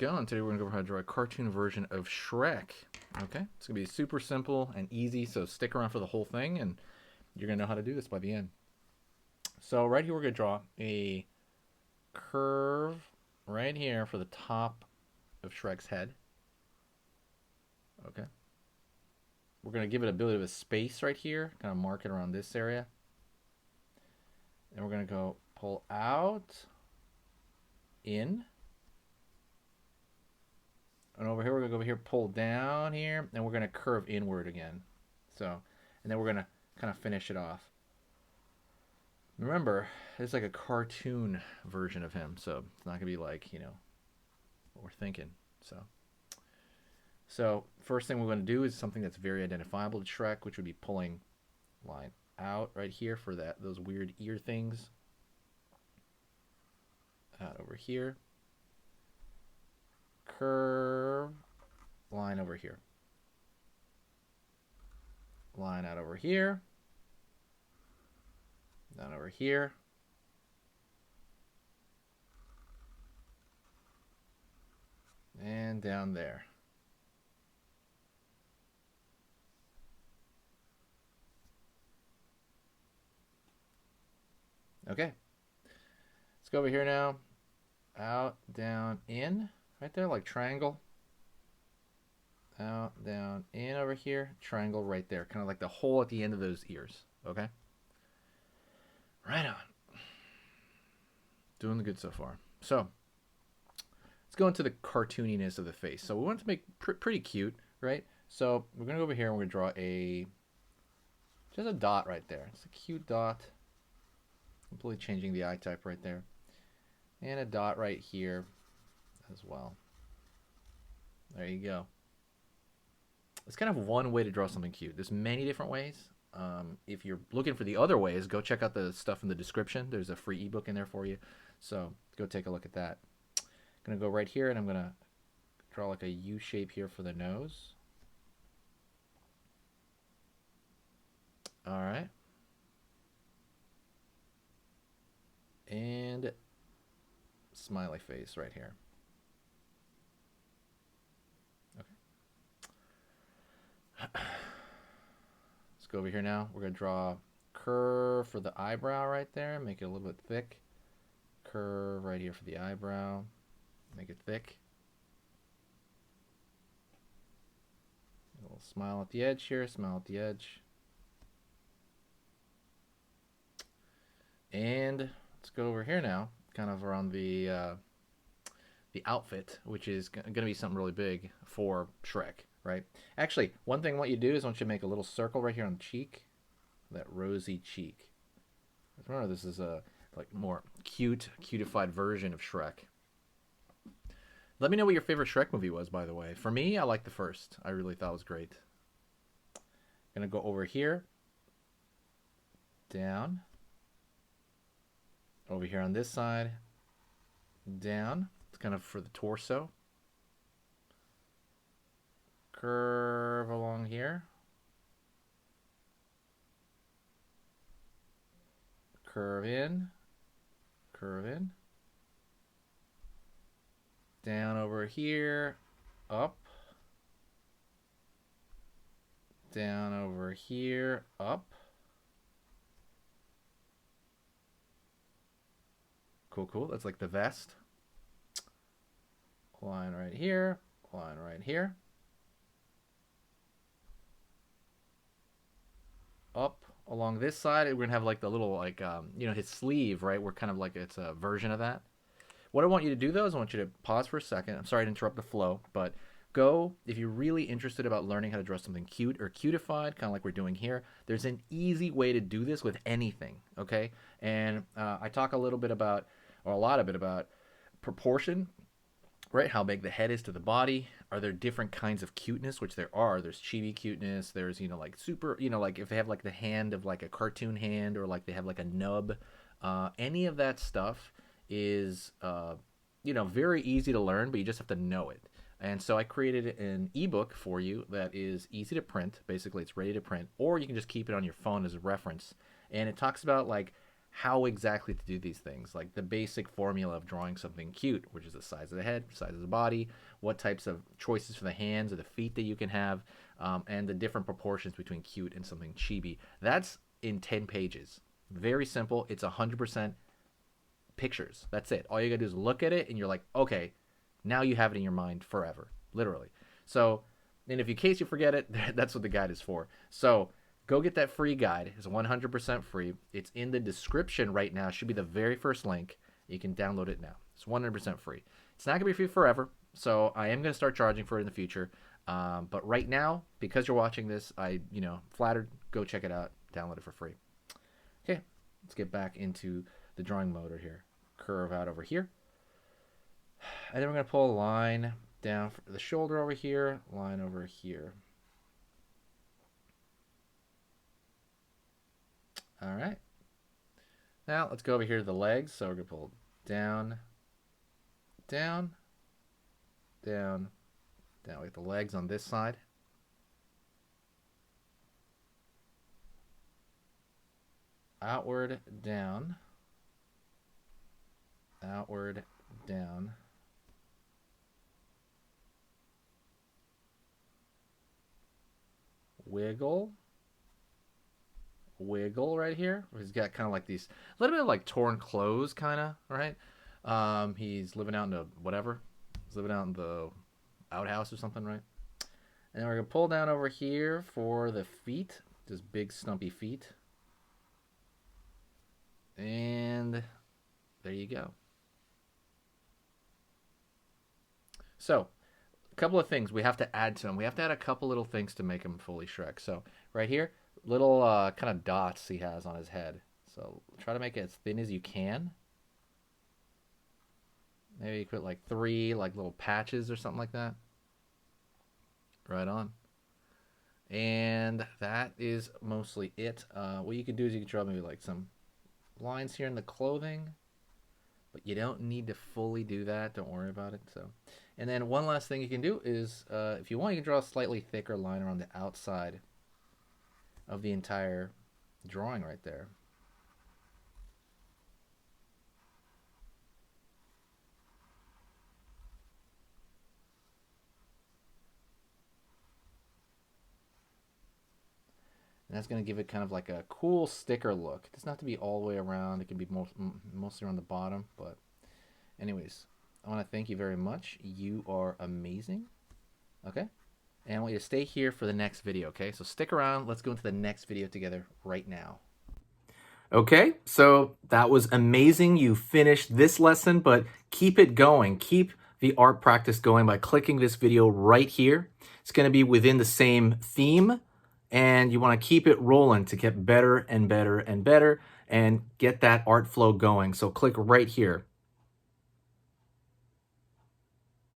go. And today we're going to go over how to draw a cartoon version of Shrek. Okay, it's going to be super simple and easy, so stick around for the whole thing, and you're going to know how to do this by the end. So right here we're going to draw a curve right here for the top of Shrek's head. Okay. We're going to give it a bit of a space right here, kind of mark it around this area. And we're going to go pull out, in. And over here, we're going to go over here, pull down here, and we're going to curve inward again. So, and then we're going to kind of finish it off. Remember, it's like a cartoon version of him, so it's not going to be like, what we're thinking. So first thing we're going to do is something that's very identifiable to Shrek, which would be pulling line out right here for those weird ear things. Out over here. Curve, line over here. Line out over here. Down over here. And down there. Okay. Let's go over here now. Out, down, in. Right there, like triangle. Out, down, in over here. Triangle right there. Kind of like the hole at the end of those ears. Okay? Right on. Doing the good so far. So, let's go into the cartooniness of the face. So we want to make pretty cute, right? So we're going to go over here and we're going to draw just a dot right there. It's a cute dot. Completely changing the eye type right there. And a dot right here as well. There you go. It's kind of one way to draw something cute. There's many different ways. If you're looking for the other ways, go check out the stuff in the description. There's a free ebook in there for you. So go take a look at that. I'm going to go right here and I'm going to draw like a U shape here for the nose. All right. And smiley face right here. Okay. Let's go over here now. We're going to draw a curve for the eyebrow right there. Make it a little bit thick. Curve right here for the eyebrow. Make it thick. A little smile at the edge here. Smile at the edge. And let's go over here now, kind of around the outfit, which is going to be something really big for Shrek, right? Actually, one thing I want you to do is I want you to make a little circle right here on the cheek, that rosy cheek. Remember, this is a more cutified version of Shrek. Let me know what your favorite Shrek movie was, by the way. For me, I like the first. I really thought it was great. Gonna go over here, down. Over here on this side, down. It's kind of for the torso. Curve along here. Curve in. Curve in. Down over here. Up. Down over here. Up. Cool. That's like the vest. Line right here. Line right here. Up along this side, we're gonna have like the little his sleeve, right? We're kind of like it's a version of that. What I want you to do though is I want you to pause for a second. I'm sorry to interrupt the flow, but go if you're really interested about learning how to draw something cute or cutified, kind of like we're doing here. There's an easy way to do this with anything, okay? And I talk a lot about proportion, right? How big the head is to the body. Are there different kinds of cuteness? Which there are. There's chibi cuteness. There's, like super, like if they have like the hand of like a cartoon hand or like they have like a nub. Any of that stuff is, very easy to learn, but you just have to know it. And so I created an ebook for you that is easy to print. Basically, it's ready to print. Or you can just keep it on your phone as a reference. And it talks about like how exactly to do these things, like the basic formula of drawing something cute, which is the size of the head, size of the body, what types of choices for the hands or the feet that you can have, and the different proportions between cute and something chibi. That's in 10 pages. Very simple. It's 100% pictures. That's it. All you gotta do is look at it and you're like, okay, now you have it in your mind forever, literally. So, and if in case you forget it, that's what the guide is for. So go get that free guide. It's 100% free. It's in the description right now. It should be the very first link. You can download it now. It's 100% free. It's not gonna be free forever, so I am gonna start charging for it in the future. But right now, because you're watching this, flattered. Go check it out. Download it for free. Okay, let's get back into the drawing motor here. Curve out over here. And then we're going to pull a line down the shoulder over here, line over here. All right. Now let's go over here to the legs. So we're going to pull down, down, down, down. We get the legs on this side. Outward, down. Outward, down. Wiggle. Wiggle right here. He's got kind of like these, a little bit of like torn clothes, kind of, right? He's living out in the whatever. He's living out in the outhouse or something, right? And then we're going to pull down over here for the feet. Just big stumpy feet. And there you go. So, a couple of things we have to add to him. We have to add a couple little things to make him fully Shrek. So, right here, little kind of dots he has on his head. So, try to make it as thin as you can. Maybe you put like 3 like little patches or something like that. Right on. And that is mostly it. What you can do is you can draw maybe like some lines here in the clothing, but you don't need to fully do that. Don't worry about it. So, and then one last thing you can do is, if you want, you can draw a slightly thicker line around the outside of the entire drawing right there. And that's going to give it kind of like a cool sticker look. It doesn't have to be all the way around. It can be mostly around the bottom. But anyways, I want to thank you very much. You are amazing. Okay? And I want you to stay here for the next video, okay? So stick around. Let's go into the next video together right now. Okay, so that was amazing. You finished this lesson, but keep it going. Keep the art practice going by clicking this video right here. It's going to be within the same theme, and you want to keep it rolling to get better and better and better and get that art flow going. So click right here.